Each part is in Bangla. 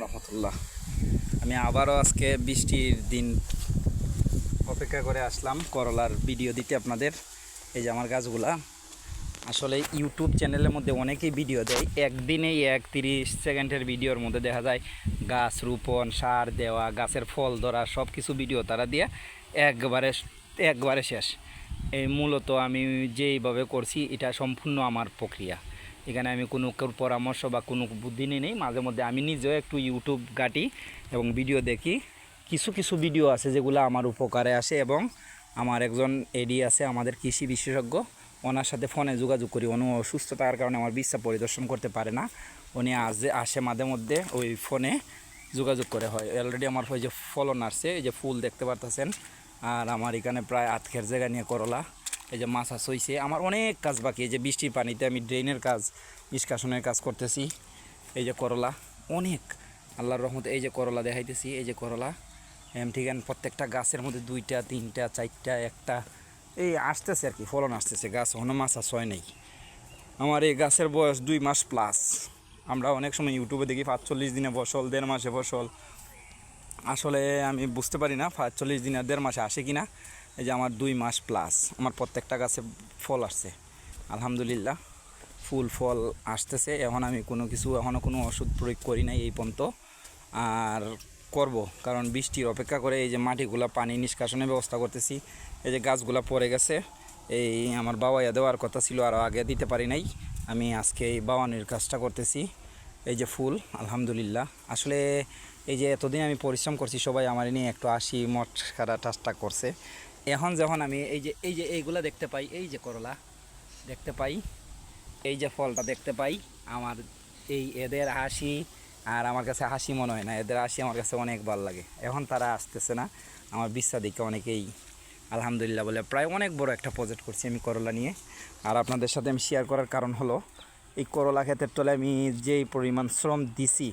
রহমতুল্লাহ। আমি আবারও আজকে বৃষ্টির দিন অপেক্ষা করে আসলাম করলার ভিডিও দিতে আপনাদের। এই যে আমার গাছগুলা, আসলে ইউটিউব চ্যানেলের মধ্যে অনেকেই ভিডিও দেয়, একদিনেই 30 সেকেন্ডের ভিডিওর মধ্যে দেখা যায় গাছ রোপণ, সার দেওয়া, গাছের ফল ধরা, সব কিছু ভিডিও তারা দিয়ে একবারে শেষ। এই মূলত আমি যেইভাবে করছি এটা সম্পূর্ণ আমার প্রক্রিয়া। এখানে আমি কোনো পরামর্শ বা কোনো বুদ্ধি নেই। মাঝে মধ্যে আমি নিজেও একটু ইউটিউব ঘাঁটি এবং ভিডিও দেখি। কিছু কিছু ভিডিও আছে যেগুলো আমার উপকারে আসে, এবং আমার একজন এডি আছে আমাদের কৃষি বিশেষজ্ঞ, ওনার সাথে ফোনে যোগাযোগ করি। উনি অসুস্থ থাকার কারণে আমার বিশ্বাস পরিদর্শন করতে পারে না, উনি আসে মাঝে মধ্যে, ওই ফোনে যোগাযোগ করে হয়। অলরেডি আমার ওই যে ফলন আসছে, এই যে ফুল দেখতে পারতেছেন। আর আমার এখানে প্রায় আধখের জায়গা নিয়ে করলা, এই যে মাছ হইছে। আমার অনেক কাজ বাকি, এই যে বৃষ্টির পানিতে আমি ড্রেনের কাজ, নিষ্কাশনের কাজ করতেছি। এই যে করলা অনেক, আল্লাহর রহমতে এই যে করলা দেখাইতেছি, এই যে করলা ঠিক আছে। প্রত্যেকটা গাছের মধ্যে 2টা 3টা 4টা একটা এই আসতেছে আর কি, ফলন আসতেছে। গাছ এখনো মাছ হয় নেই। আমার এই গাছের বয়স 2 মাস প্লাস। আমরা অনেক সময় ইউটিউবে দেখি 45 দিনে ফসল, 1.5 মাসে ফসল। আসলে আমি বুঝতে পারি না 45 দিন আর 1.5 মাসে আসে কি না। এই যে আমার 2 মাস প্লাস, আমার প্রত্যেকটা গাছে ফল আসছে আলহামদুলিল্লাহ, ফুল ফল আসতেছে। এখন আমি এখনও কোনো ওষুধ প্রয়োগ করি নাই এই পর্যন্ত, আর করব, কারণ বৃষ্টির অপেক্ষা করে এই যে মাটিগুলা পানি নিষ্কাশনের ব্যবস্থা করতেছি। এই যে গাছগুলা পড়ে গেছে, এই আমার বাবাইয়া দেওয়ার কথা ছিল, আরও আগে দিতে পারি নাই। আমি আজকে এই বাওয়ানির কাজটা করতেছি। এই যে ফুল আলহামদুলিল্লাহ। আসলে এই যে এতদিন আমি পরিশ্রম করছি, সবাই আমার নিয়ে একটু আসি মটকারা টাচটা করছে। এখন যখন আমি এই যে এইগুলা দেখতে পাই, এই যে করলা দেখতে পাই, এই যে ফলটা দেখতে পাই, আমার এদের হাসি আর আমার কাছে হাসি মনে হয় না, এদের হাসি আমার কাছে অনেক ভালো লাগে। এখন তারা আসতেছে না, আমার বিশ্বাস দেখে অনেকেই আলহামদুলিল্লাহ বলে। প্রায় অনেক বড় একটা প্রজেক্ট করছি আমি করলা নিয়ে, আর আপনাদের সাথে আমি শেয়ার করার কারণ হলো এই করলা ক্ষেতের তলে আমি যেই পরিমাণ শ্রম দিছি,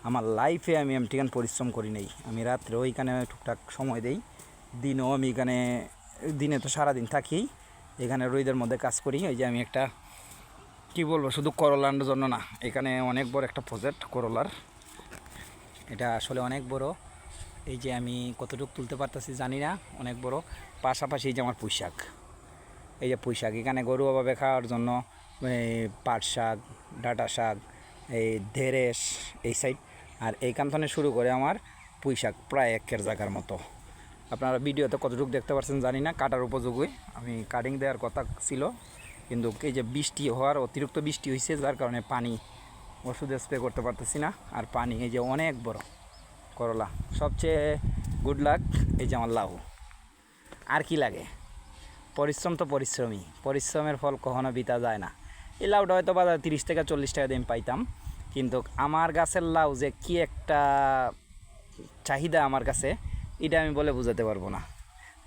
আমার লাইফে আমি এমন পরিশ্রম করি নাই। আমি রাত্রে ওইখানে টুকটাক সময় দেই, দিনও আমি এখানে, দিনে তো সারাদিন থাকি এখানে, রোদের মধ্যে কাজ করি। এই যে আমি একটা কি বলবো, শুধু করলার জন্য না, এখানে অনেক বড় একটা প্রজেক্ট করলার, এটা আসলে অনেক বড়। এই যে আমি কতটুকু তুলতে পারতেছি জানি না, অনেক বড়। পাশাপাশি এই যে আমার পুঁই শাক, এই যে পুঁই শাক, এখানে গরুভাবে খাওয়ার জন্য পাট শাক, ডাঁটা শাক, এই ঢেঁড়স এই সাইড, আর এইখান থেকে শুরু করে আমার পুঁই শাক প্রায় 1 জায়গার মতো। আপনারা ভিডিওতে কতটুকু দেখতে পাচ্ছেন জানি না, কাটার উপযোগী। আমি কাটিং দেওয়ার কথা ছিল, কিন্তু এই যে বৃষ্টি হওয়ার, অতিরিক্ত বৃষ্টি হয়েছে, যার কারণে পানি ওষুধ স্প্রে করতে পারতেছি না। আর পানি এই যে অনেক বড় করলা, সবচেয়ে গুড লাক এই যে আমার লাউ। আর কি লাগে, পরিশ্রম তো পরিশ্রমই, পরিশ্রমের ফল কখনো বিতা যায় না। এই লাউটা হয়তো বাজারে 30 থেকে 40 টাকা দিয়ে আমি পাইতাম, কিন্তু আমার গাছের লাউ যে কি একটা চাহিদা আমার কাছে, এটা আমি বলে বোঝাতে পারবো না।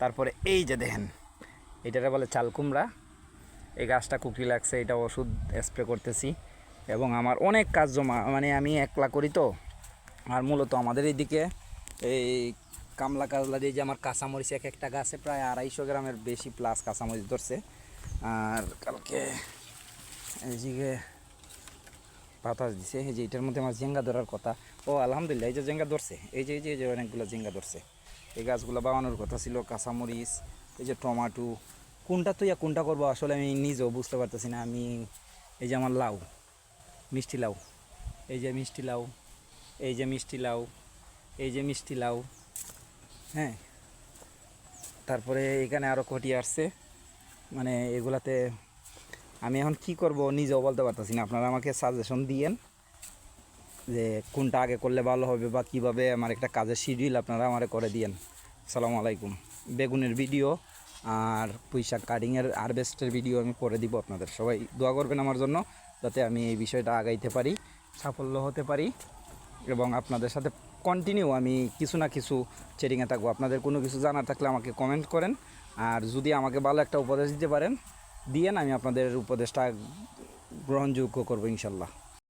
তারপরে এই যে দেখেন, এটারে বলে চাল কুমড়া। এই গাছটা কুকরি লাগছে, এটা ওষুধ স্প্রে করতেছি, এবং আমার অনেক কাজ জমা, মানে আমি একলা করি তো। আর মূলত আমাদের এইদিকে এই কামলা কাজলা দিয়ে যে আমার কাঁচামরিচ, একটা গাছে প্রায় 250 গ্রামের বেশি প্লাস কাঁচামরিচ ধরছে। আর কালকে এইদিকে বাতাস দিছে, এই যে এটার মধ্যে আমার জেঙ্গা ধরার কথা। ও আলহামদুলিল্লাহ, এই যে জেঙ্গা ধরছে, এই যে অনেকগুলো জেঙ্গা ধরছে। এই গাছগুলো বাগানোর কথা ছিল, কাঁচামরিচ, এই যে টমাটো, কোনটা তো কোনটা করবো আসলে আমি নিজেও বুঝতে পারতেছি না। আমি এই যে আমার লাউ, মিষ্টি লাউ, এই যে মিষ্টি লাউ, এই যে মিষ্টি লাউ, এই যে মিষ্টি লাউ, হ্যাঁ। তারপরে এখানে আরও কটি আসছে, মানে এগুলাতে আমি এখন কি করব নিজেও বলতে পারতেছি না। আপনারা আমাকে সাজেশন দিয়েন যে কোনটা আগে করলে ভালো হবে, বা কীভাবে আমার একটা কাজের শিডিউল আপনারা আমারে করে দিয়েন। আসসালামু আলাইকুম। বেগুনের ভিডিও আর পুঁই শাক কাটিংয়ের হারভেস্টের ভিডিও আমি করে দিব আপনাদের। সবাই দোয়া করবেন আমার জন্য, যাতে আমি এই বিষয়টা আগাইতে পারি, সাফল্য হতে পারি, এবং আপনাদের সাথে কন্টিনিউ আমি কিছু না কিছু চেরিংয়ে থাকবো। আপনাদের কোনো কিছু জানার থাকলে আমাকে কমেন্ট করেন, আর যদি আমাকে ভালো একটা উপদেশ দিতে পারেন দিয়েন, আমি আপনাদের উপদেশটা গ্রহণযোগ্য করবো ইনশাল্লাহ।